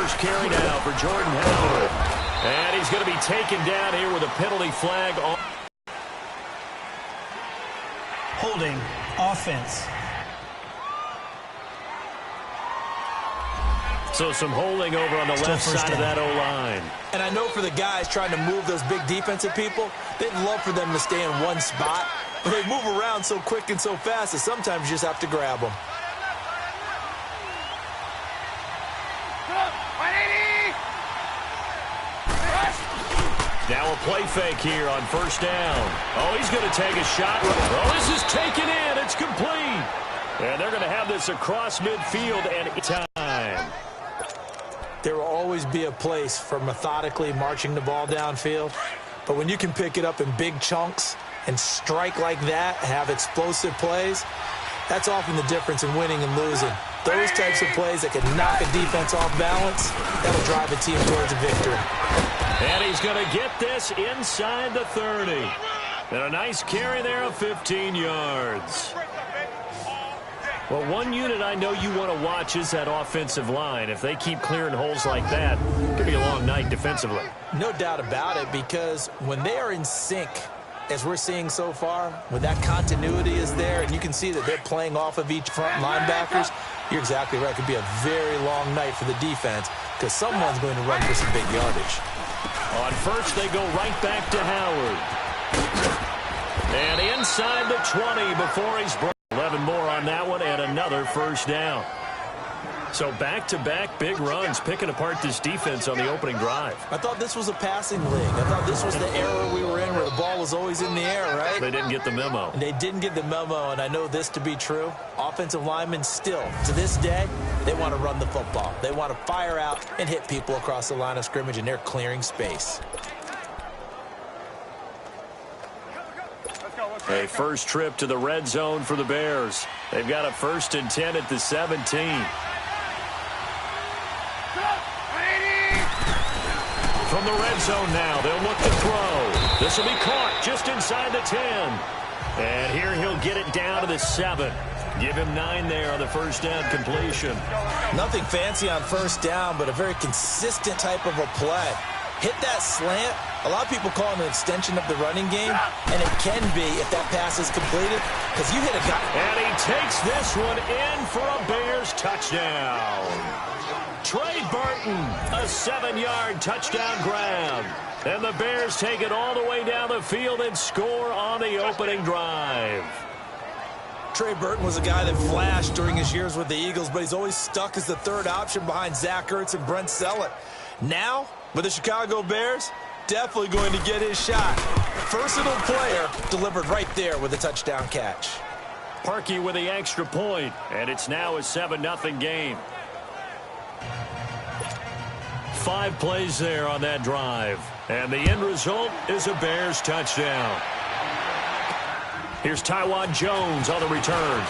first carry now for Jordan Howard. And he's going to be taken down here with a penalty flag on. Holding offense. So some holding over on the left side of that O-line. And I know for the guys trying to move those big defensive people, they'd love for them to stay in one spot. But they move around so quick and so fast that sometimes you just have to grab them. Now a play fake here on first down. Oh, he's going to take a shot. Oh, this is taken in. It's complete. And they're going to have this across midfield and time. There will always be a place for methodically marching the ball downfield. But when you can pick it up in big chunks and strike like that, have explosive plays, that's often the difference in winning and losing. Those types of plays that can knock a defense off balance, that'll drive a team towards a victory. And he's going to get this inside the 30. And a nice carry there of 15 yards. Well, one unit I know you want to watch is that offensive line. If they keep clearing holes like that, it could be a long night defensively. No doubt about it, because when they are in sync, as we're seeing so far, when that continuity is there and you can see that they're playing off of each front linebackers, you're exactly right. It could be a very long night for the defense because someone's going to run for some big yardage. On first, they go right back to Howard. And inside the 20 before he's brought. 11 more on that one and another first down. So back-to-back big runs, picking apart this defense on the opening drive. I thought this was a passing league. I thought this was the era we were in where the ball was always in the air, right? They didn't get the memo. And they didn't get the memo, and I know this to be true. Offensive linemen still, to this day, they want to run the football. They want to fire out and hit people across the line of scrimmage, and they're clearing space. A first trip to the red zone for the Bears. They've got a 1st and 10 at the 17. From the red zone now, they'll look to throw. This will be caught just inside the 10. And here he'll get it down to the 7. Give him 9 there on the first down completion. Nothing fancy on first down, but a very consistent type of a play. Hit that slant. A lot of people call it an extension of the running game, and it can be if that pass is completed, because you hit a guy. And he takes this one in for a Bears touchdown. Trey Burton, a 7-yard touchdown grab. And the Bears take it all the way down the field and score on the opening drive. Trey Burton was a guy that flashed during his years with the Eagles, but he's always stuck as the third option behind Zach Ertz and Brent Sellett. Now, with the Chicago Bears, definitely going to get his shot. Versatile player delivered right there with a touchdown catch. Parkey with the extra point, and it's now a 7-0 game. 5 plays there on that drive, and the end result is a Bears touchdown. Here's Tywan Jones on the return.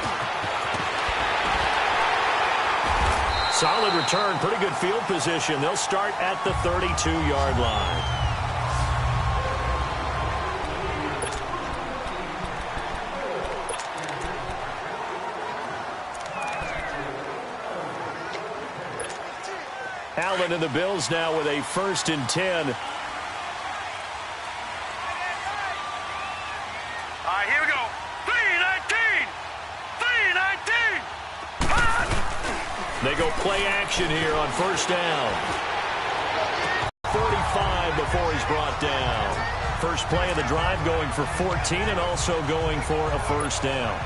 Solid return, pretty good field position. They'll start at the 32-yard line. Allen and the Bills now with a 1st and 10. All right, here we go. 3-19! 3-19! They go play action here on first down. 45 before he's brought down. First play of the drive going for 14 and also going for a first down.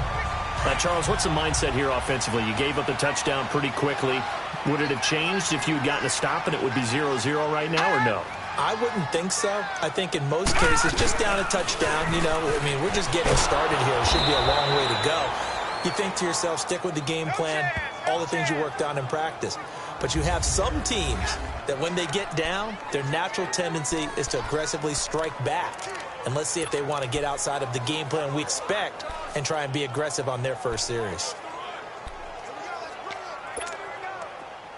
Now, Charles, what's the mindset here offensively? You gave up the touchdown pretty quickly. Would it have changed if you had gotten a stop and it would be 0-0 right now, or no? I wouldn't think so. I think in most cases, just down a touchdown, you know, I mean, we're just getting started here. It should be a long way to go. You think to yourself, stick with the game plan, all the things you worked on in practice. But you have some teams that when they get down, their natural tendency is to aggressively strike back. And let's see if they want to get outside of the game plan we expect and try and be aggressive on their first series.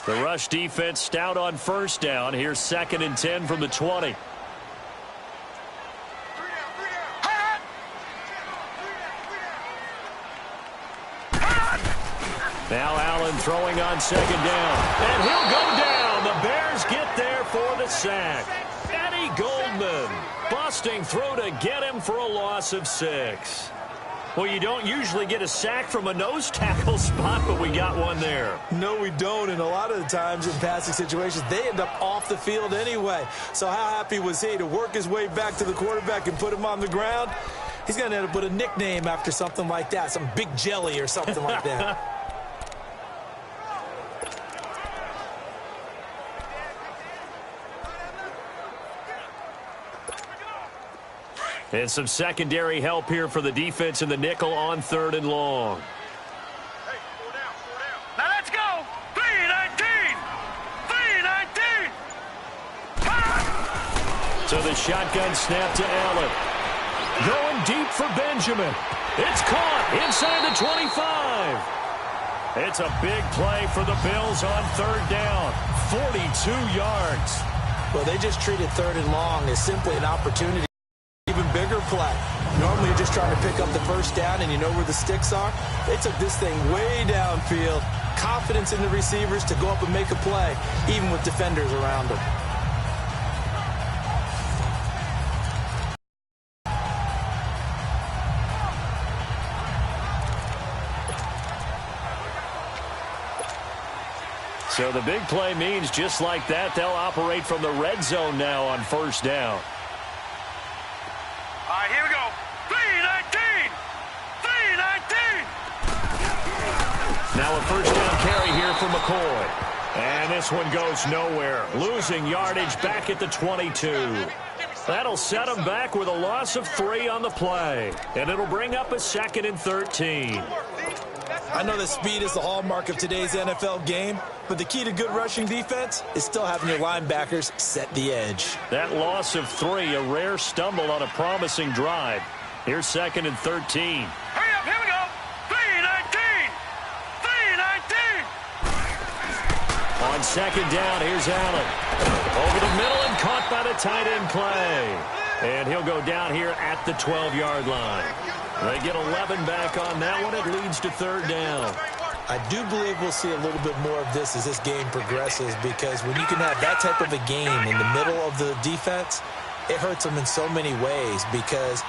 The rush defense stout on first down. Here's 2nd and 10 from the 20. Now Allen throwing on 2nd down. And he'll go down. The Bears does get there for the sack. Eddie Goldman busting through to get him for a loss of 6. Well, you don't usually get a sack from a nose tackle spot, but we got one there. No, we don't, and a lot of the times in passing situations, they end up off the field anyway. So how happy was he to work his way back to the quarterback and put him on the ground? He's going to end up with a nickname after something like that, some Big Jelly or something like that. And some secondary help here for the defense in the nickel on 3rd and long. Now let's go. 3-19. 3-19. So the shotgun snap to Allen. Going deep for Benjamin. It's caught inside the 25. It's a big play for the Bills on 3rd down. 42 yards. Well, they just treated 3rd and long as simply an opportunity. Even bigger play. Normally you're just trying to pick up the 1st down and you know where the sticks are. They took this thing way downfield. Confidence in the receivers to go up and make a play, even with defenders around them. So the big play means just like that, they'll operate from the red zone now on 1st down. All right, here we go. 3-19. 3-19. Now a 1st down carry here for McCoy. And this one goes nowhere. Losing yardage back at the 22. That'll set them back with a loss of 3 on the play. And it'll bring up a 2nd and 13. I know that speed is the hallmark of today's NFL game, but the key to good rushing defense is still having your linebackers set the edge. That loss of 3, a rare stumble on a promising drive. Here's 2nd and 13. Hurry up, here we go. 3-19. 3-19. On 2nd down, here's Allen. Over the middle and caught by the tight end play. And he'll go down here at the 12-yard line. They get 11 back on that one. It leads to 3rd down. I do believe we'll see a little bit more of this as this game progresses, because when you can have that type of a game in the middle of the defense, it hurts them in so many ways, because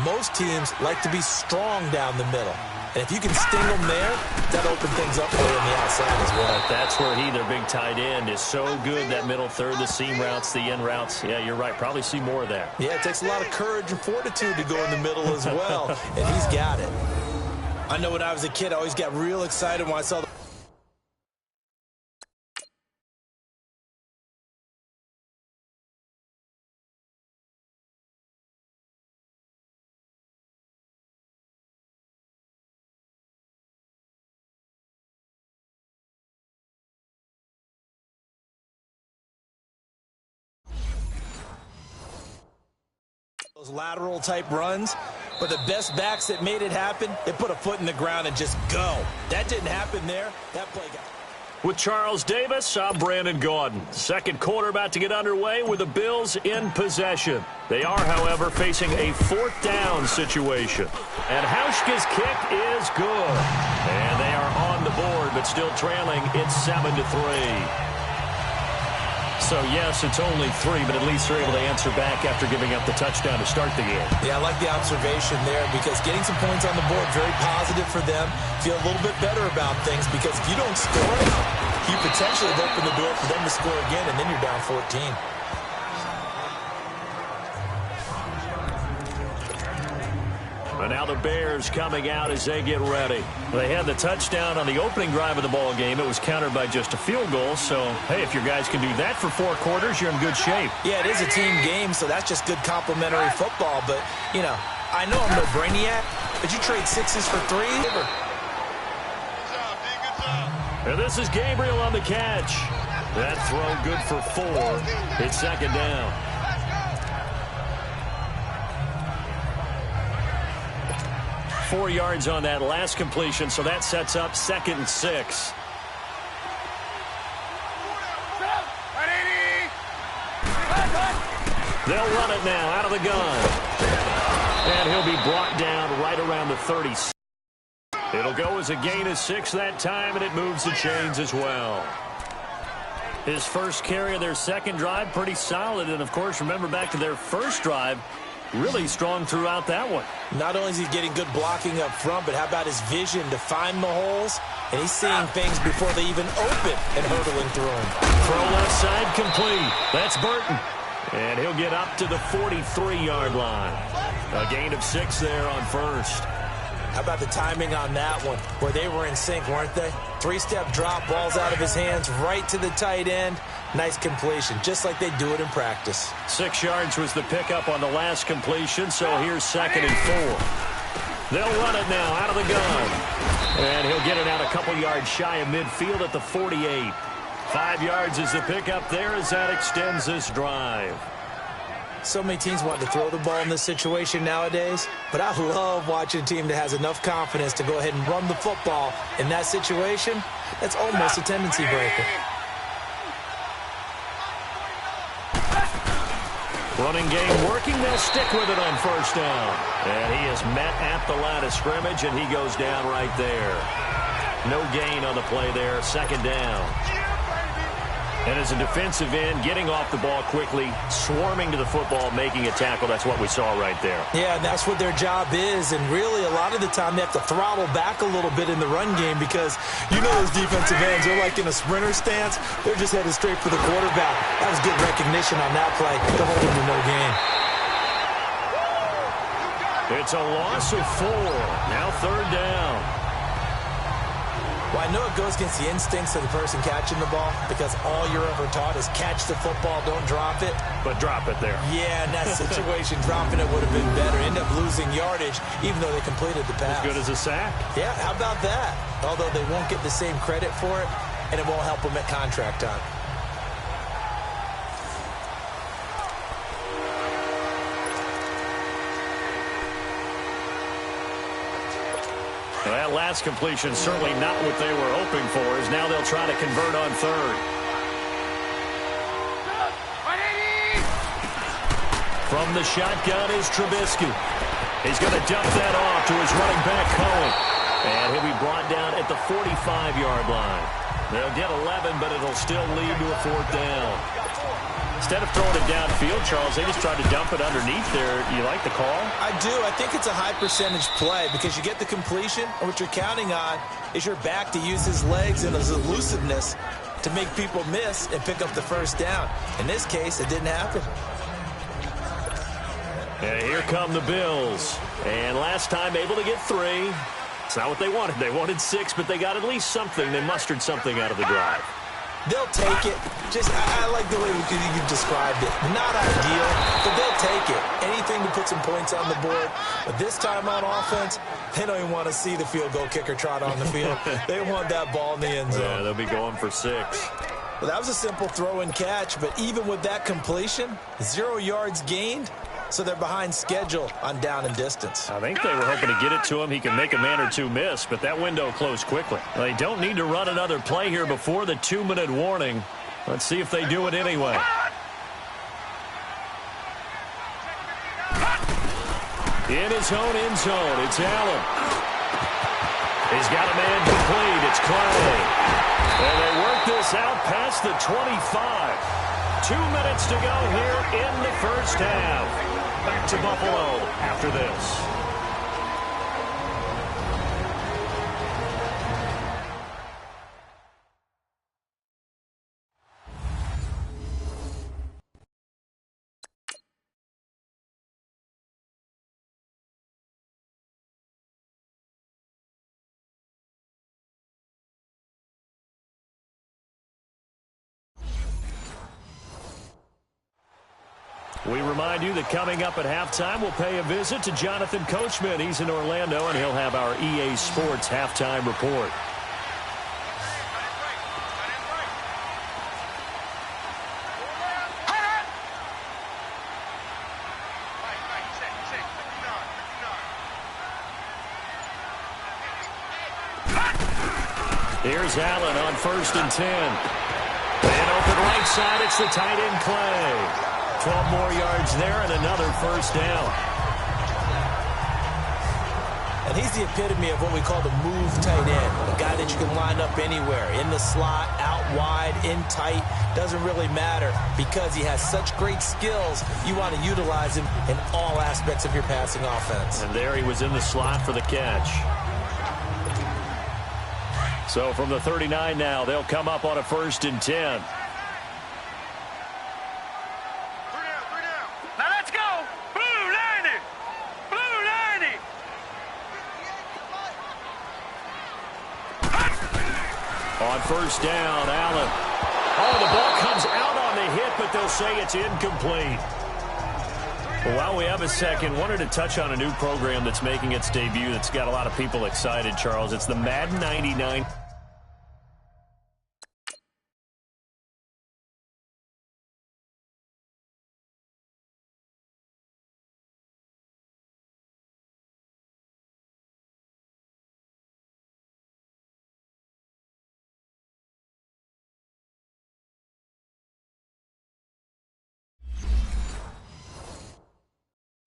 most teams like to be strong down the middle. And if you can sting them there, that'll open things up for you on the outside as well. That's where their big tight end, is so good, that middle third, the seam routes, the end routes. Yeah, you're right. Probably see more of that. Yeah, it takes a lot of courage and fortitude to go in the middle as well, and he's got it. I know when I was a kid, I always got real excited when I saw the those lateral type runs, but the best backs that made it happen, they put a foot in the ground and just go. That didn't happen there. That play got... With Charles Davis, I'm Brandon Gaudin. Second quarter about to get underway with the Bills in possession. They are, however, facing a 4th down situation. And Hauschka's kick is good. And they are on the board, but still trailing. It's 7-3. So, yes, it's only 3, but at least they're able to answer back after giving up the touchdown to start the game. Yeah, I like the observation there, because getting some points on the board, very positive for them. Feel a little bit better about things, because if you don't score, you potentially have opened the door for them to score again, and then you're down 14. And now the Bears coming out as they get ready. They had the touchdown on the opening drive of the ball game. It was countered by just a field goal. So, hey, if your guys can do that for 4 quarters, you're in good shape. Yeah, it is a team game, so that's just good complimentary football. But, you know, I know I'm no brainiac, but you trade 6s for 3. And this is Gabriel on the catch. That throw good for 4. It's 2nd down. Four yards on that last completion, so that sets up 2nd and 6. They'll run it now out of the gun. And he'll be brought down right around the 30. It'll go as a gain of 6 that time, and it moves the chains as well. His first carry of their second drive, pretty solid. And, of course, remember back to their first drive, really strong throughout that one. Not only is he getting good blocking up front, but how about his vision to find the holes? And he's seeing things before they even open and hurdling through them. Throw left side complete. That's Burton. And he'll get up to the 43-yard line. A gain of 6 there on first. How about the timing on that one, where they were in sync, weren't they? 3-step drop, balls out of his hands, right to the tight end. Nice completion, just like they do it in practice. 6 yards was the pickup on the last completion, so here's 2nd and 4. They'll run it now out of the gun. And he'll get it out a couple yards shy of midfield at the 48. 5 yards is the pickup there as that extends this drive. So many teams want to throw the ball in this situation nowadays, but I love watching a team that has enough confidence to go ahead and run the football in that situation. That's almost a tendency breaker. Running game working. They'll stick with it on first down. And he is met at the line of scrimmage, and he goes down right there. No gain on the play there. 2nd down. And as a defensive end, getting off the ball quickly, swarming to the football, making a tackle, that's what we saw right there. Yeah, and that's what their job is. And really, a lot of the time, they have to throttle back a little bit in the run game because, you know, those defensive ends, they're like in a sprinter stance. They're just headed straight for the quarterback. That was good recognition on that play to hold him to no gain. It's a loss of 4. Now 3rd down. Well, I know it goes against the instincts of the person catching the ball because all you're ever taught is catch the football, don't drop it. But drop it there. Yeah, in that situation, dropping it would have been better. End up losing yardage, even though they completed the pass. As good as a sack. Yeah, how about that? Although they won't get the same credit for it, and it won't help them at contract time. Well, that last completion certainly not what they were hoping for, as now they'll try to convert on 3rd. From the shotgun is Trubisky. He's going to dump that off to his running back, Cohen. And he'll be brought down at the 45-yard line. They'll get 11, but it'll still lead to a 4th down. Instead of throwing it downfield, Charles, they just tried to dump it underneath there. You like the call? I do. I think it's a high-percentage play because you get the completion, and what you're counting on is your back to use his legs and his elusiveness to make people miss and pick up the 1st down. In this case, it didn't happen. And here come the Bills. And last time able to get 3. It's not what they wanted. They wanted 6, but they got at least something. They mustered something out of the drive. They'll take it. I like the way you described it. Not ideal, but they'll take it. Anything to put some points on the board. But this time on offense, they don't even want to see the field goal kicker trot on the field. They want that ball in the end zone. Yeah, they'll be going for 6. Well, that was a simple throw and catch, but even with that completion, 0 yards gained. So they're behind schedule on down and distance. I think they were hoping to get it to him. He can make a man or two miss, but that window closed quickly. They don't need to run another play here before the 2-minute warning. Let's see if they do it anyway. In his own end zone, it's Allen. He's got a man complete. It's Clay. And they work this out past the 25. 2 minutes to go here in the first half. Back to Buffalo after this. We remind you that coming up at halftime, we'll pay a visit to Jonathan Coachman. He's in Orlando, and he'll have our EA Sports halftime report. Here's Allen on 1st and 10. And open right side, it's the tight end Clay. 12 more yards there and another 1st down. And he's the epitome of what we call the move tight end. A guy that you can line up anywhere, in the slot, out wide, in tight. Doesn't really matter because he has such great skills. You want to utilize him in all aspects of your passing offense. And there he was in the slot for the catch. So from the 39 now, they'll come up on a 1st and 10. Now let's go. Blue 90. Blue 90. On 1st down, Allen. Oh, the ball comes out on the hit, but they'll say it's incomplete. Well, while we have a second, wanted to touch on a new program that's making its debut that's got a lot of people excited, Charles. It's the Madden 99.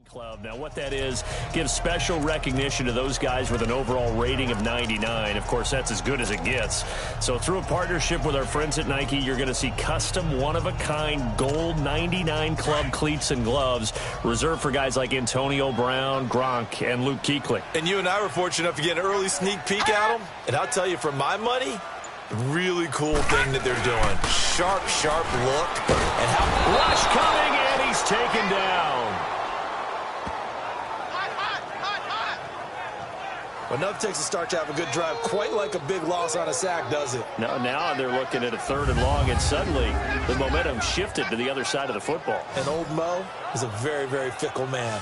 Club. Now, what that is, gives special recognition to those guys with an overall rating of 99. Of course, that's as good as it gets. So through a partnership with our friends at Nike, you're going to see custom one-of-a-kind gold 99 club cleats and gloves reserved for guys like Antonio Brown, Gronk, and Luke Kuechly. And you and I were fortunate enough to get an early sneak peek at them. And I'll tell you, for my money, really cool thing that they're doing. Sharp, sharp look. And how rush coming, and he's taken down. Enough takes a start to have a good drive, quite like a big loss on a sack, does it? No, now they're looking at a 3rd and long, and suddenly the momentum shifted to the other side of the football. And old Mo is a very, very fickle man.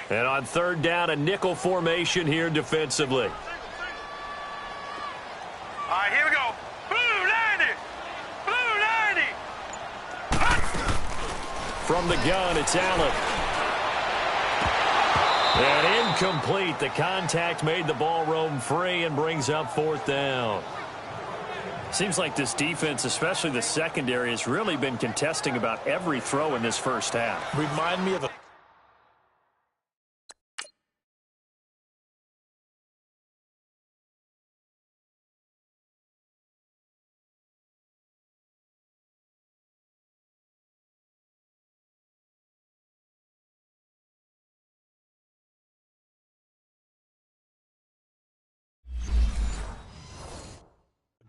And on 3rd down, a nickel formation here defensively. All right, here we go. Blue 90. Blue 90. From the gun, it's Allen. And incomplete. The contact made the ball roam free and brings up 4th down. Seems like this defense, especially the secondary, has really been contesting about every throw in this first half. Remind me of a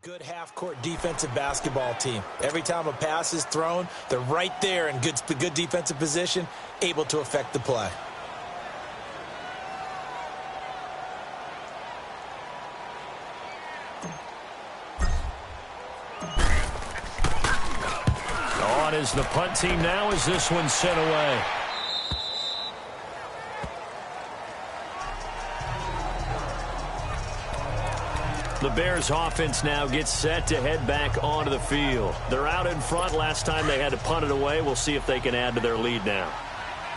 good half-court defensive basketball team. Every time a pass is thrown, they're right there in good defensive position, able to affect the play. On is the punt team now as this one's sent away. The Bears offense now gets set to head back onto the field. They're out in front. Last time they had to punt it away. We'll see if they can add to their lead now.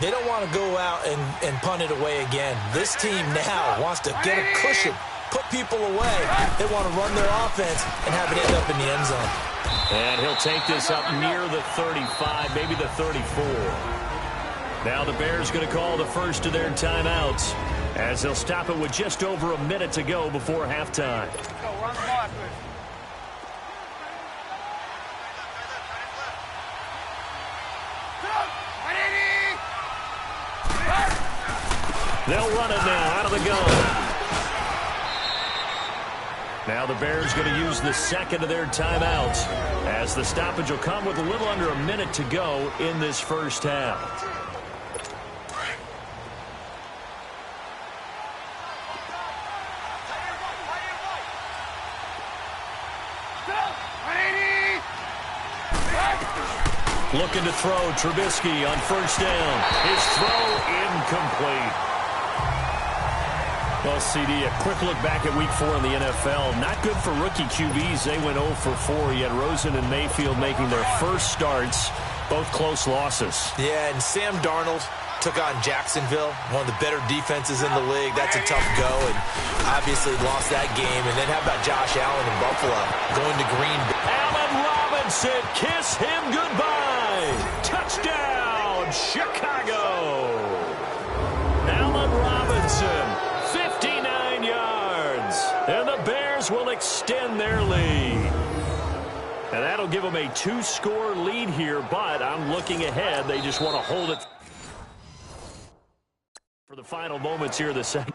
They don't want to go out and punt it away again. This team now wants to get a cushion, put people away. They want to run their offense and have it end up in the end zone. And he'll take this up near the 35, maybe the 34. Now the Bears going to call the first of their timeouts, as they'll stop it with just over a minute to go before halftime. They'll run it now out of the gun. Now the Bears going to use the second of their timeouts, as the stoppage will come with a little under a minute to go in this first half. Looking to throw, Trubisky on 1st down. His throw incomplete. Well, CD, a quick look back at Week 4 in the NFL. Not good for rookie QBs. They went 0 for 4. You had Rosen and Mayfield making their first starts, both close losses. Yeah, and Sam Darnold, took on Jacksonville, one of the better defenses in the league. That's a tough go, and obviously lost that game. And then how about Josh Allen in Buffalo going to Green Bay? Allen Robinson, kiss him goodbye. Touchdown, Chicago. Allen Robinson, 59 yards. And the Bears will extend their lead. And that'll give them a 2-score lead here, but I'm looking ahead. They just want to hold it for the final moments here of the second.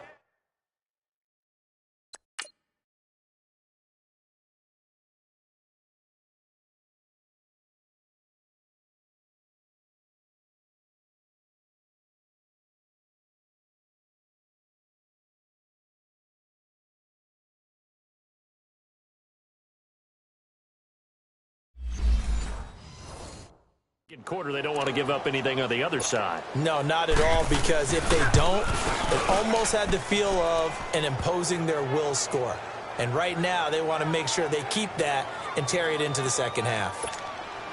Quarter, they don't want to give up anything on the other side. No, not at all, because if they don't, it almost had the feel of an imposing their will score. And right now, they want to make sure they keep that and carry it into the second half.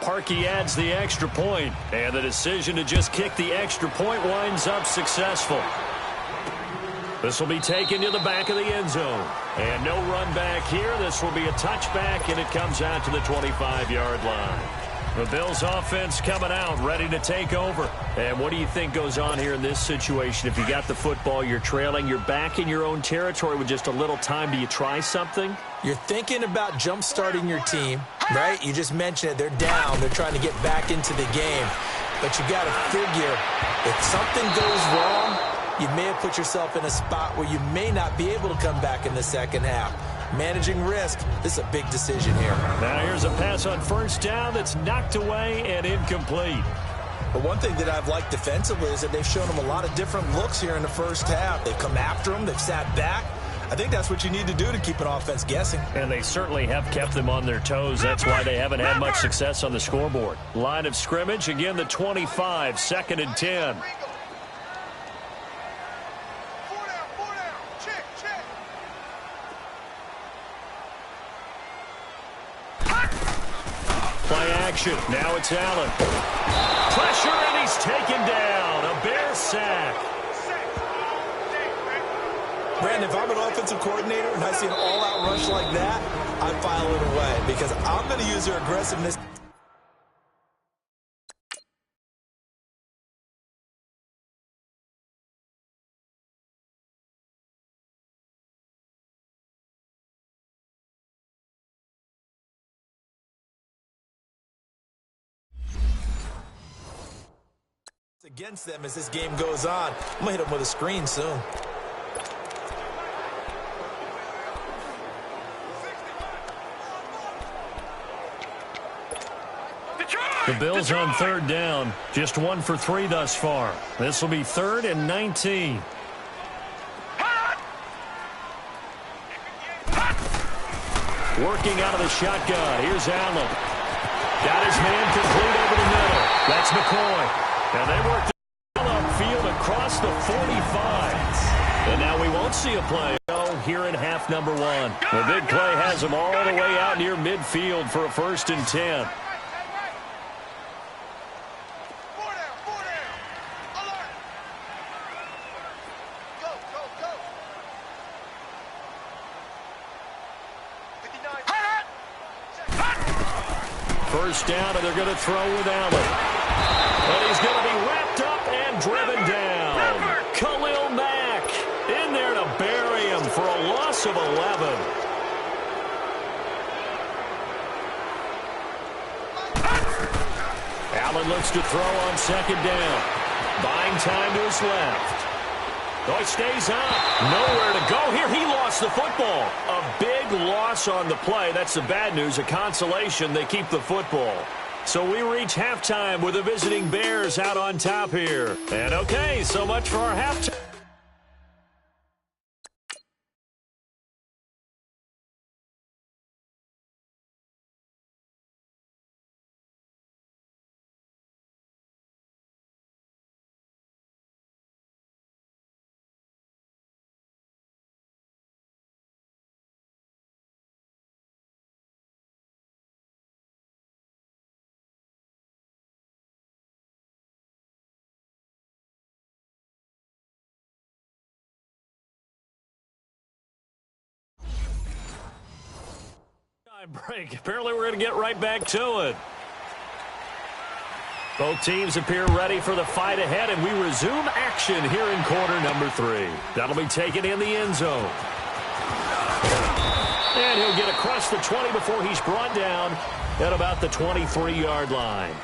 Parkey adds the extra point, and the decision to just kick the extra point winds up successful. This will be taken to the back of the end zone. And no run back here. This will be a touchback, and it comes out to the 25-yard line. The Bills offense coming out, ready to take over. And what do you think goes on here in this situation? If you got the football, you're trailing, you're back in your own territory with just a little time. Do you try something? You're thinking about jump-starting your team, right? You just mentioned it. They're down. They're trying to get back into the game. But you got to figure, if something goes wrong, you may have put yourself in a spot where you may not be able to come back in the second half. Managing risk, this is a big decision here. Now here's a pass on first down that's knocked away and incomplete. But one thing that I've liked defensively is that they've shown them a lot of different looks here in the first half. They've come after them. They've sat back. I think that's what you need to do to keep an offense guessing. And they certainly have kept them on their toes. That's why they haven't had much success on the scoreboard. Line of scrimmage, again, the 25, 2nd and 10. Play action. Now it's Allen. Pressure, and he's taken down. A Bear sack. Brandon, if I'm an offensive coordinator and I see an all-out rush like that, I file it away because I'm going to use their aggressiveness. Against them as this game goes on. I'm going to hit them with a screen soon. The Bills on 3rd down. Just 1 for 3 thus far. This will be 3rd and 19. Working out of the shotgun. Here's Allen. Got his man complete over the middle. That's McCoy. And they work the ball upfield across the 45. And now we won't see a play here in half number 1. The big play has them all the way out near midfield for a 1st and 10. First down, and they're going to throw with Allen. And he's going to be wrapped up and driven down. Khalil Mack in there to bury him for a loss of 11. Allen looks to throw on 2nd down. Buying time to his left. Oh, he stays up. Nowhere to go here. He lost the football. A big loss on the play. That's the bad news. A consolation, they keep the football. So we reach halftime with the visiting Bears out on top here. And okay, so much for our halftime. Break. Apparently we're going to get right back to it. Both teams appear ready for the fight ahead, and we resume action here in quarter number 3. That'll be taken in the end zone. And he'll get across the 20 before he's brought down at about the 23-yard line.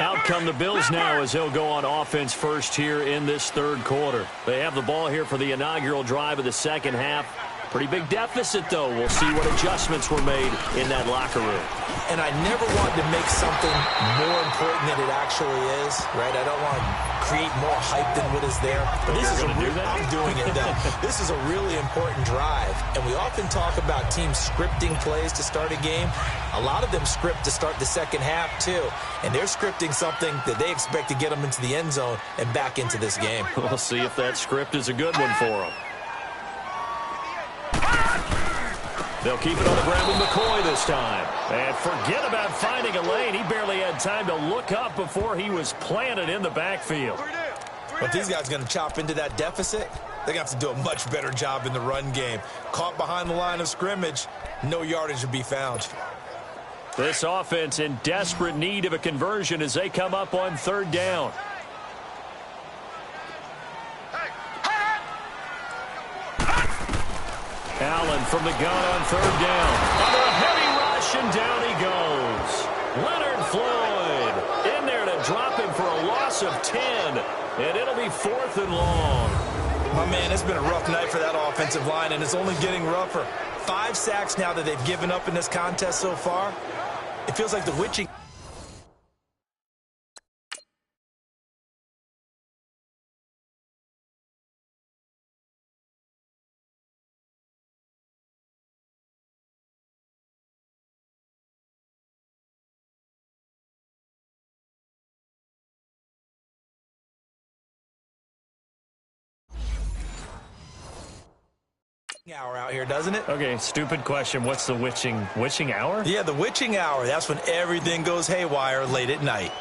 Out come the Bills now as they'll go on offense first here in this third quarter. They have the ball here for the inaugural drive of the second half. Pretty big deficit, though. We'll see what adjustments were made in that locker room. And I never want to make something more important than it actually is, right? I don't want to create more hype than what is there. But this is I'm doing it, though. This is a really important drive. And we often talk about teams scripting plays to start a game. A lot of them script to start the second half, too. And they're scripting something that they expect to get them into the end zone and back into this game. We'll see if that script is a good one for them. They'll keep it on the ground with McCoy this time. And forget about finding a lane. He barely had time to look up before he was planted in the backfield. But if these guys are going to chop into that deficit, they're going to have to do a much better job in the run game. Caught behind the line of scrimmage, no yardage to be found. This offense in desperate need of a conversion as they come up on third down. Allen from the gun on third down. Under a heavy rush, and down he goes. Leonard Floyd in there to drop him for a loss of 10. And it'll be 4th and long. My man, it's been a rough night for that offensive line, and it's only getting rougher. 5 sacks now that they've given up in this contest so far. It feels like the witching... hour out here, doesn't it? Okay, stupid question. What's the witching hour? Yeah, the witching hour. That's when everything goes haywire late at night.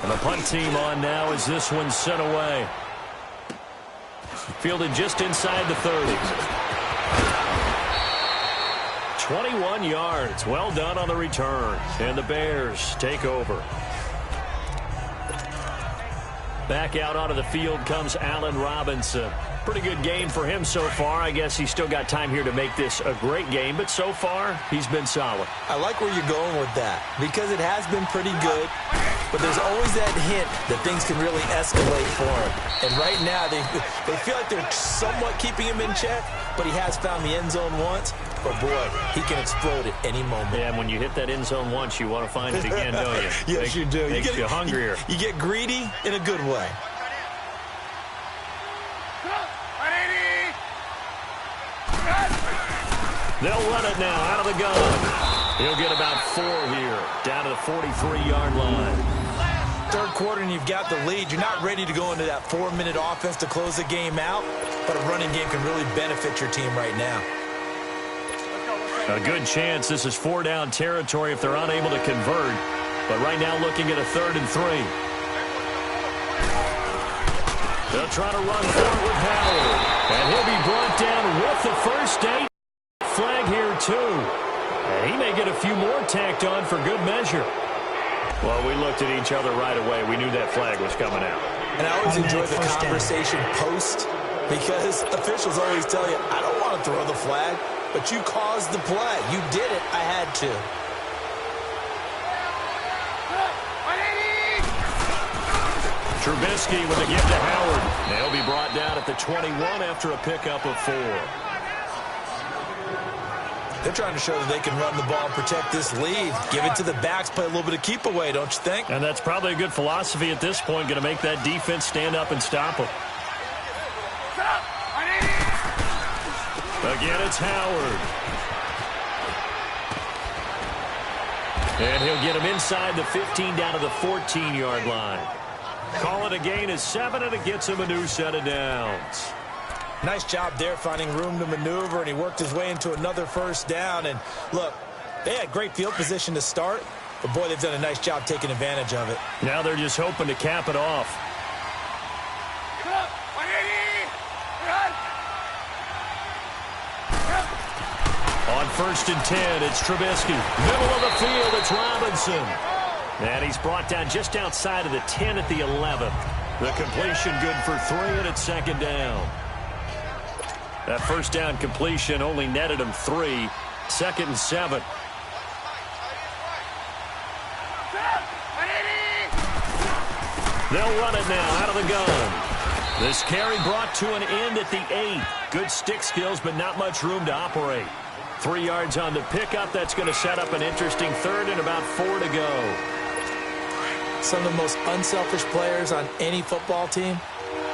And the punt team on now as this one's sent away. Fielded just inside the 30. 21 yards. Well done on the return. And the Bears take over. Back out onto the field comes Allen Robinson. Pretty good game for him so far. I guess he's still got time here to make this a great game, but so far, he's been solid. I like where you're going with that because it has been pretty good, but there's always that hint that things can really escalate for him. And right now, they feel like they're somewhat keeping him in check, but he has found the end zone once. But, boy, he can explode at any moment. Yeah, and when you hit that end zone once, you want to find it again, don't you? Yes, you do. Makes you hungrier. You get greedy in a good way. They'll run it now out of the gun. He'll get about 4 here, down to the 43-yard line. Third quarter and you've got the lead. You're not ready to go into that 4-minute offense to close the game out, but a running game can really benefit your team right now. A good chance this is 4-down territory if they're unable to convert, but right now looking at a 3rd and 3. They'll try to run forward with Howard, and he'll be brought down with the first day. Flag here, too. And he may get a few more tacked on for good measure. Well, we looked at each other right away. We knew that flag was coming out. And I always enjoy the conversation post because officials always tell you, I don't want to throw the flag, but you caused the play. You did it. I had to. Trubisky with a give to Howard. They'll be brought down at the 21 after a pickup of 4. They're trying to show that they can run the ball and protect this lead. Give it to the backs, play a little bit of keep away, don't you think? And that's probably a good philosophy at this point, going to make that defense stand up and stop them. Again, it's Howard. And he'll get him inside the 15 down to the 14-yard line. Call it a gain of 7, and it gets him a new set of downs. Nice job there finding room to maneuver, and he worked his way into another first down. And, look, they had great field position to start, but, boy, they've done a nice job taking advantage of it. Now they're just hoping to cap it off. first and 10. It's Trubisky. Middle of the field, it's Robinson. And he's brought down just outside of the 10 at the 11. The completion good for 3, and it's second down. That first down completion only netted him 3. Second and 7. They'll run it now out of the gun. This carry brought to an end at the 8. Good stick skills, but not much room to operate. 3 yards on the pickup. That's going to set up an interesting third and about 4 to go. Some of the most unselfish players on any football team,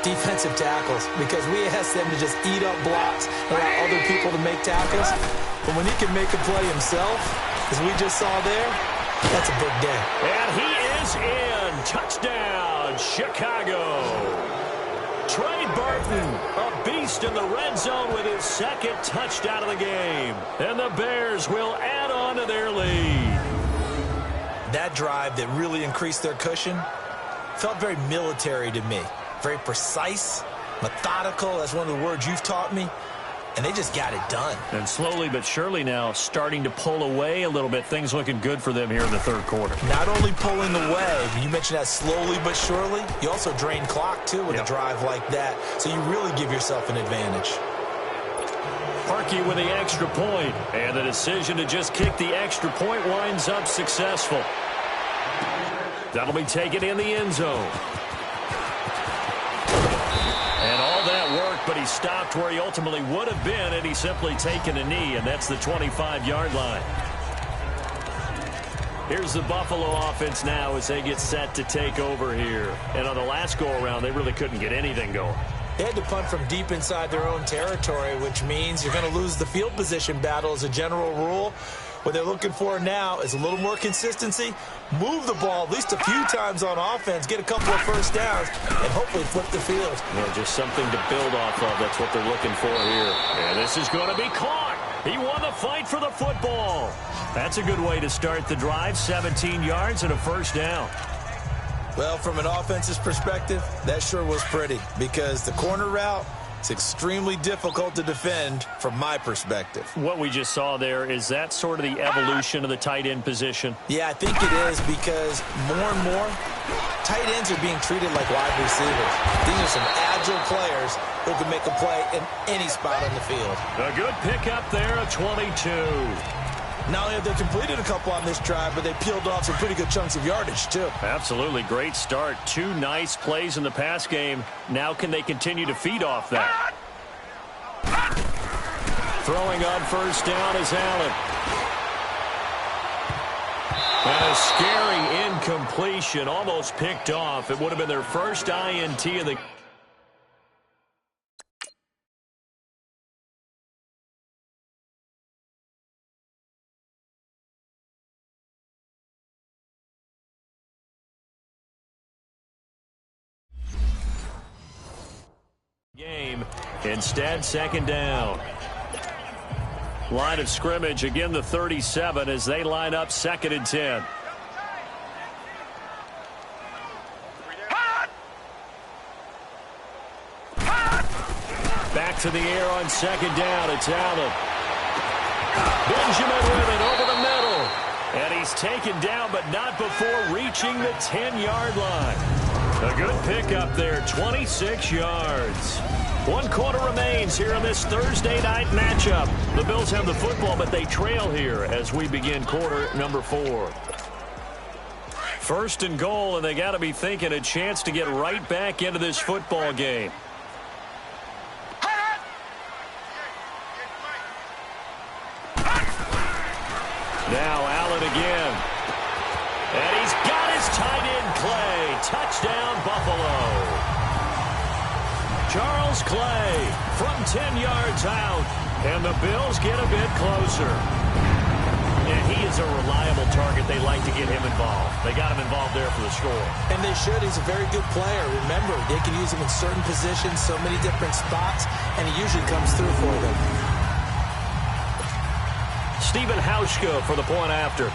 defensive tackles, because we ask them to just eat up blocks and allow other people to make tackles. But when he can make a play himself, as we just saw there, that's a big day. And he is in. Touchdown, Chicago. Trey Burton, a beast in the red zone with his second touchdown of the game. And the Bears will add on to their lead. That drive that really increased their cushion felt very military to me. Very precise, methodical. That's one of the words you've taught me. And they just got it done. And slowly but surely now starting to pull away a little bit. Things looking good for them here in the third quarter. Not only pulling away, you mentioned that slowly but surely, you also drain clock, too, with a drive like that. So you really give yourself an advantage. Parkey with the extra point. And the decision to just kick the extra point winds up successful. That'll be taken in the end zone. And all that work, but he stopped where he ultimately would have been, and he's simply taken a knee, and that's the 25-yard line. Here's the Buffalo offense now as they get set to take over here. And on the last go-around, they really couldn't get anything going. They had to punt from deep inside their own territory, which means you're going to lose the field position battle as a general rule. What they're looking for now is a little more consistency, move the ball at least a few times on offense, get a couple of first downs, and hopefully flip the field. Yeah, just something to build off of. That's what they're looking for here. And this is going to be caught. He won the fight for the football. That's a good way to start the drive. 17 yards and a first down. Well, from an offensive perspective, that sure was pretty because the corner route is extremely difficult to defend from my perspective. What we just saw there, is that sort of the evolution of the tight end position? Yeah, I think it is because more and more, tight ends are being treated like wide receivers. These are some agile players who can make a play in any spot on the field. A good pickup there, a 22. Not only have they completed a couple on this drive, but they peeled off some pretty good chunks of yardage, too. Absolutely. Great start. 2 nice plays in the pass game. Now can they continue to feed off that? Throwing on first down is Allen. And a scary incompletion, almost picked off. It would have been their first INT of the game. Instead, second down. Line of scrimmage, again the 37 as they line up second and 10. Back to the air on second down. It's Allen. Benjamin with it over the middle. And he's taken down, but not before reaching the 10-yard line. A good pickup there, 26 yards. 1 quarter remains here in this Thursday night matchup. The Bills have the football, but they trail here as we begin quarter number 4. First and goal, and they got to be thinking a chance to get right back into this football game. Now Allen again. And he's got his tight end Clay. Touchdown, Buffalo. Charles Clay from 10 yards out. And the Bills get a bit closer. And he is a reliable target. They like to get him involved. They got him involved there for the score. And they should. He's a very good player. Remember, they can use him in certain positions, so many different spots, and he usually comes through for them. Stephen Hauschka for the point after.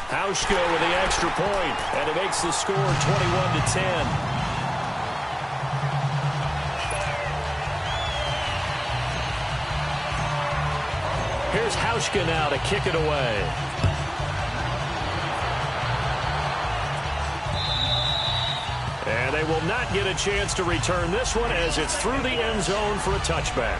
Hauschka with the extra point, and it makes the score 21-10. Here's Hauschka now to kick it away. And they will not get a chance to return this one as it's through the end zone for a touchback.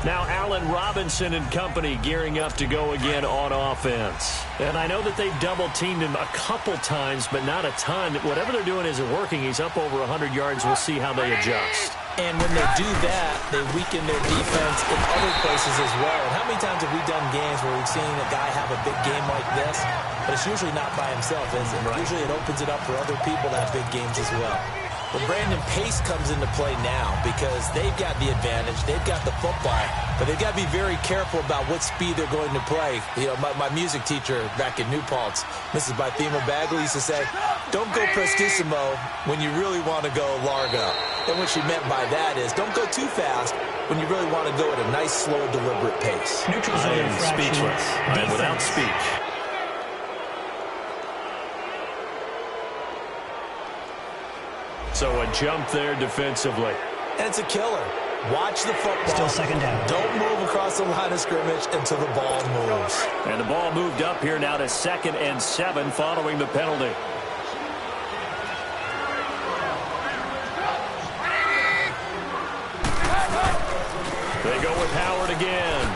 Now Allen Robinson and company gearing up to go again on offense. And I know that they've double-teamed him a couple times, but not a ton. Whatever they're doing isn't working. He's up over 100 yards. We'll see how they adjust. And when they do that, they weaken their defense in other places as well. And how many times have we done games where we've seen a guy have a big game like this, but it's usually not by himself, is it? Right. Usually it opens it up for other people to have big games as well. Well, Brandon, pace comes into play now because they've got the advantage. They've got the football, but they've got to be very careful about what speed they're going to play. You know, my music teacher back in New Paltz, Mrs. Bythema Bagley, used to say, don't go prestissimo when you really want to go largo. And what she meant by that is don't go too fast when you really want to go at a nice, slow, deliberate pace. Neutral zone infraction. Speechless. I am without speech. So a jump there defensively. And it's a killer. Watch the football. Still second down. Don't move across the line of scrimmage until the ball moves. And the ball moved up here now to 2nd and 7 following the penalty. They go with Howard again.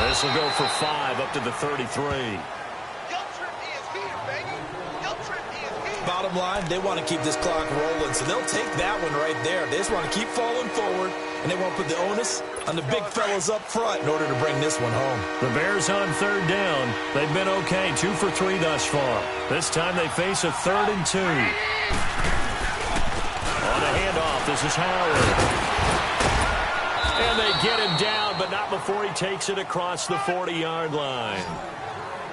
This will go for 5 up to the 33. Bottom line, they want to keep this clock rolling, so they'll take that one right there. They just want to keep falling forward, and they want to put the onus on the big fellas up front in order to bring this one home. The Bears on 3rd down. They've been okay, 2 for 3 thus far. This time they face a 3rd and 2. On a handoff, this is Howard. And they get him down, but not before he takes it across the 40-yard line.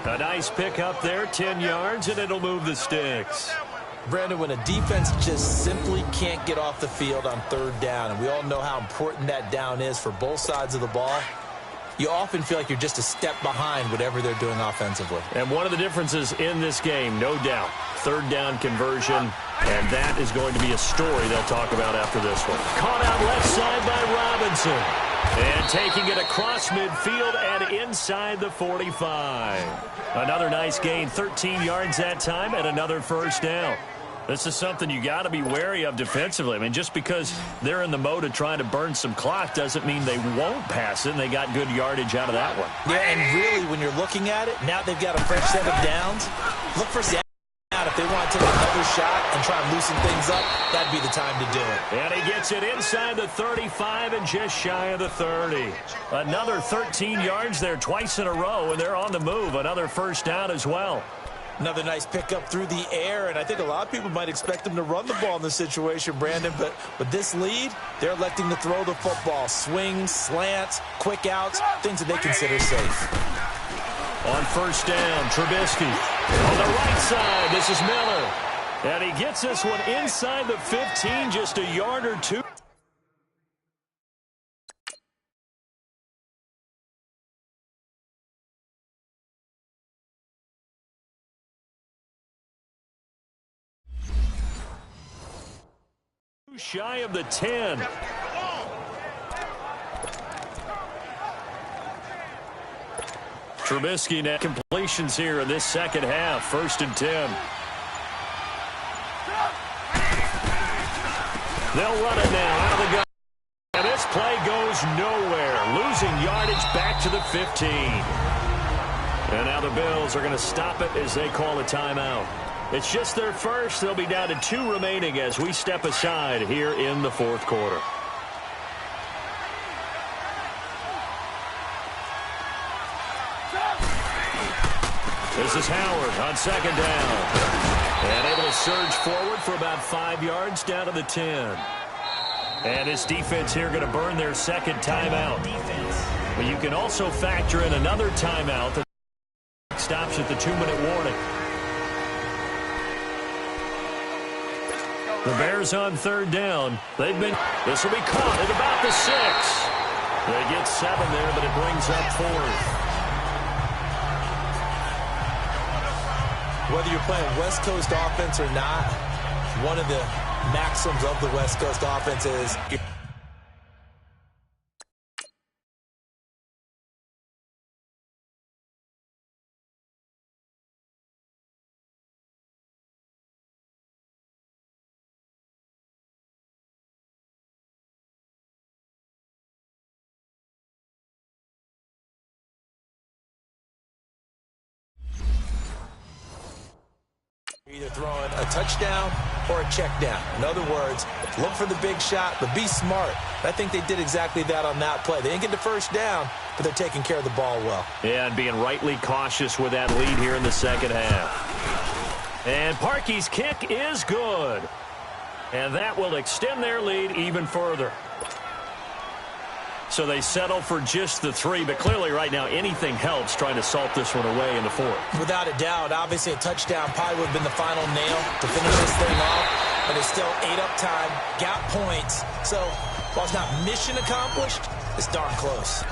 A nice pick up there, 10 yards, and it'll move the sticks. Brandon, when a defense just simply can't get off the field on 3rd down, and we all know how important that down is for both sides of the ball, you often feel like you're just a step behind whatever they're doing offensively. And one of the differences in this game, no doubt, 3rd down conversion, and that is going to be a story they'll talk about after this one. Caught out left side by Robinson. And taking it across midfield and inside the 45. Another nice gain, 13 yards that time, and another 1st down. This is something you got to be wary of defensively. I mean, just because they're in the mode of trying to burn some clock doesn't mean they won't pass it, and they got good yardage out of that one. Yeah, and really, when you're looking at it, now they've got a fresh set of downs. Look for down. If they want to take another shot and try and loosen things up, that'd be the time to do it. And he gets it inside the 35 and just shy of the 30. Another 13 yards there twice in a row, and they're on the move. Another 1st down as well. Another nice pickup through the air, and I think a lot of people might expect them to run the ball in this situation, Brandon, but with this lead, they're electing to throw the football. Swings, slants, quick outs, things that they consider safe. On 1st down, Trubisky. On the right side, this is Miller. And he gets this one inside the 15, just a yard or 2. Shy of the 10. Trubisky now completions here in this 2nd half. 1st and 10. They'll run it now out of the gun. And this play goes nowhere. Losing yardage back to the 15. And now the Bills are going to stop it as they call a timeout. It's just their first. They'll be down to 2 remaining as we step aside here in the 4th quarter. This is Howard on 2nd down. And able to surge forward for about 5 yards down to the 10. And this defense here going to burn their 2nd timeout. But you can also factor in another timeout that stops at the 2-minute warning. The Bears on 3rd down. This will be caught at about the 6. They get 7 there, but it brings up 4th. Whether you're playing West Coast offense or not, one of the maxims of the West Coast offense is Either throwing a touchdown or a check down. In other words, look for the big shot, but be smart. I think they did exactly that on that play. They didn't get the first down, but they're taking care of the ball well. Yeah, and being rightly cautious with that lead here in the second half. And Parkey's kick is good. And that will extend their lead even further. So they settle for just the 3, but clearly right now anything helps trying to salt this one away in the 4th. Without a doubt, obviously a touchdown probably would have been the final nail to finish this thing off, but it's still 8 up time, got points. So while it's not mission accomplished, it's darn close.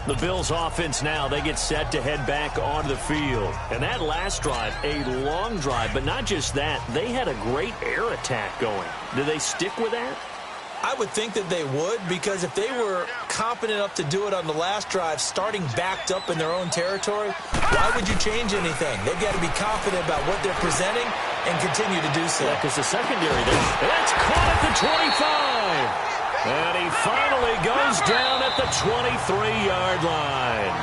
The Bills offense now, they get set to head back onto the field. And that last drive, a long drive, but not just that, they had a great air attack going. Do they stick with that? I would think that they would, because if they were confident enough to do it on the last drive, starting backed up in their own territory, why would you change anything? They've got to be confident about what they're presenting and continue to do so. Yeah, because the secondary there, it's caught at the 25. And he finally goes down at the 23-yard line.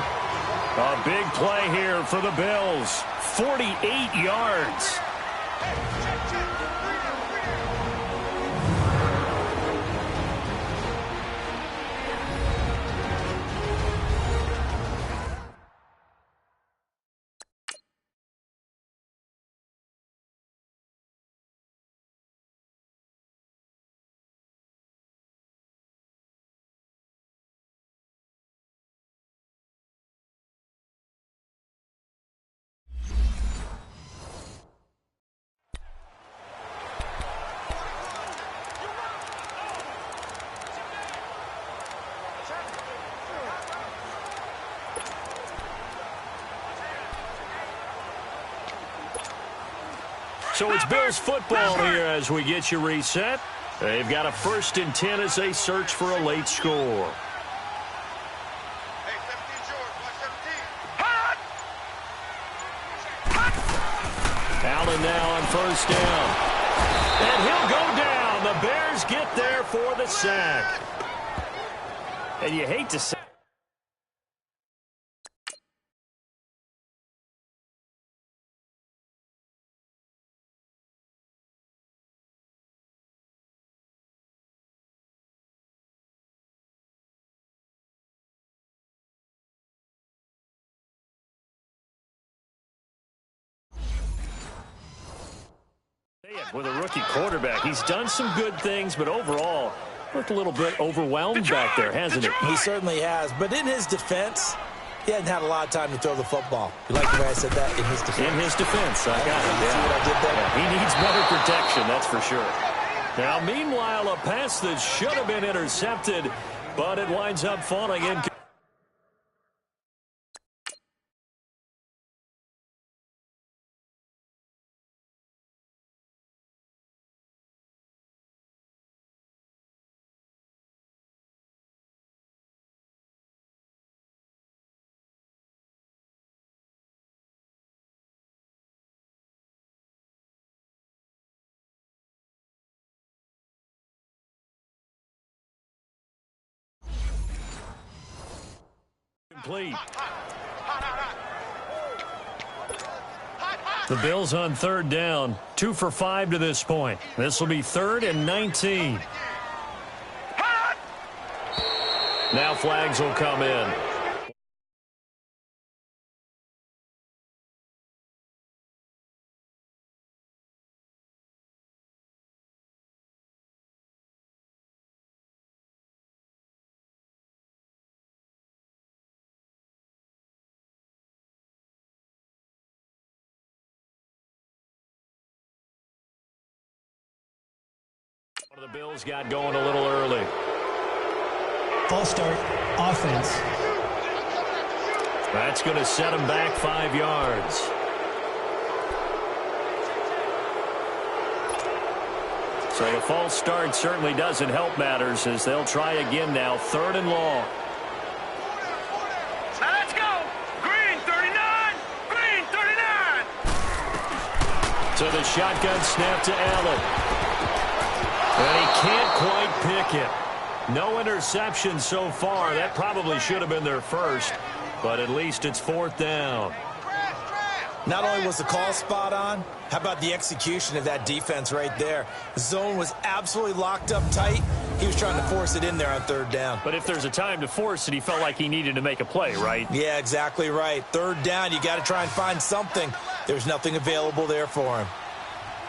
A big play here for the Bills. 48 yards. So it's Bills football here as we get you reset. They've got a 1st and 10 as they search for a late score. Allen now on 1st down. And he'll go down. The Bears get there for the sack. And you hate to say with a rookie quarterback. He's done some good things, but overall, looked a little bit overwhelmed back there, hasn't he? He certainly has. But in his defense, he hadn't had a lot of time to throw the football. You like the way I said that? In his defense. In his defense. I got it. See what I did there? Yeah, he needs better protection, that's for sure. Now, meanwhile, a pass that should have been intercepted, but it winds up falling in. Complete. The Bills on 3rd down. 2 for 5 to this point. This will be 3rd and 19. Now flags will come in. The Bills got going a little early. False start, offense. That's going to set them back 5 yards. So the false start certainly doesn't help matters as they'll try again now. 3rd and long. Now let's go. Green 39. Green 39. To the shotgun snap to Allen. And he can't quite pick it. No interception so far. That probably should have been their first, but at least it's 4th down. Not only was the call spot on, how about the execution of that defense right there? The zone was absolutely locked up tight. He was trying to force it in there on third down. But if there's a time to force it, he felt like he needed to make a play, right? Yeah, exactly right. Third down, you got to try and find something. There's nothing available there for him.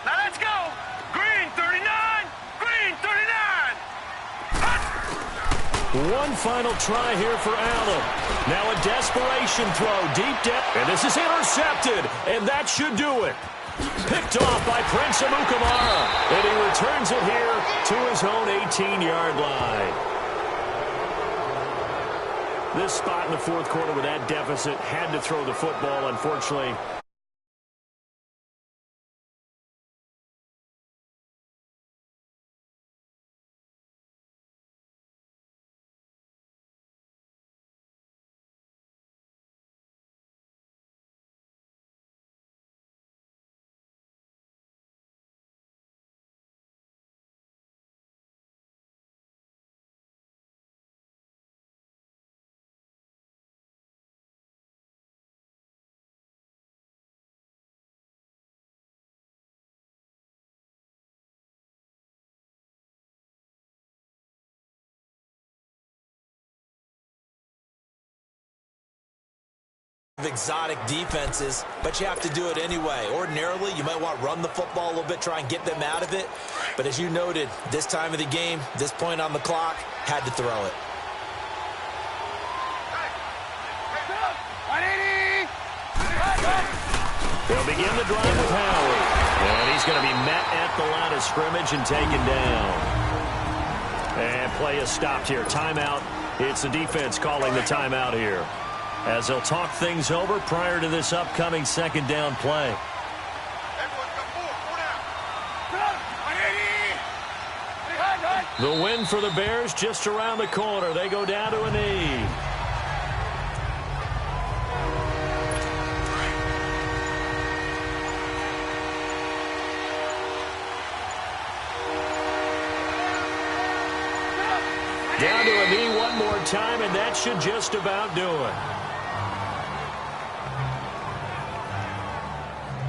Now let's go. Green 39. Green 39. One final try here for Allen. Now a desperation throw deep down. And this is intercepted. And that should do it. Picked off by Prince Amukamara. And he returns it here to his own 18-yard line. This spot in the fourth quarter with that deficit had to throw the football, unfortunately. Exotic defenses, but you have to do it anyway. Ordinarily, you might want to run the football a little bit, try and get them out of it. But as you noted, this time of the game, this point on the clock, had to throw it. They'll begin the drive with Howie. And he's going to be met at the line of scrimmage and taken down. And play is stopped here. Timeout. It's the defense calling the timeout here, as they'll talk things over prior to this upcoming second down play. The win for the Bears just around the corner. They go down to a knee. Down to a knee one more time, and that should just about do it.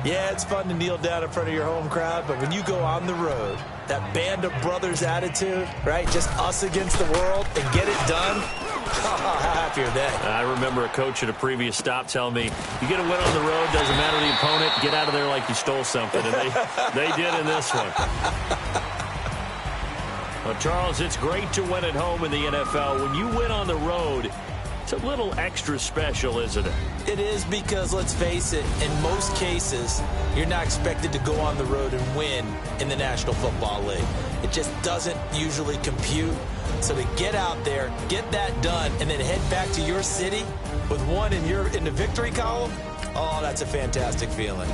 Yeah, it's fun to kneel down in front of your home crowd, but when you go on the road, that band of brothers attitude, right? Just us against the world and get it done. How happy are they? I remember a coach at a previous stop telling me, you get a win on the road, doesn't matter the opponent, get out of there like you stole something. And they did in this one. Well, Charles, it's great to win at home in the NFL. When you win on the road, it's a little extra special, isn't it? It is, because, let's face it, in most cases, you're not expected to go on the road and win in the National Football League. It just doesn't usually compute. So to get out there, get that done, and then head back to your city with one in the victory column, oh, that's a fantastic feeling.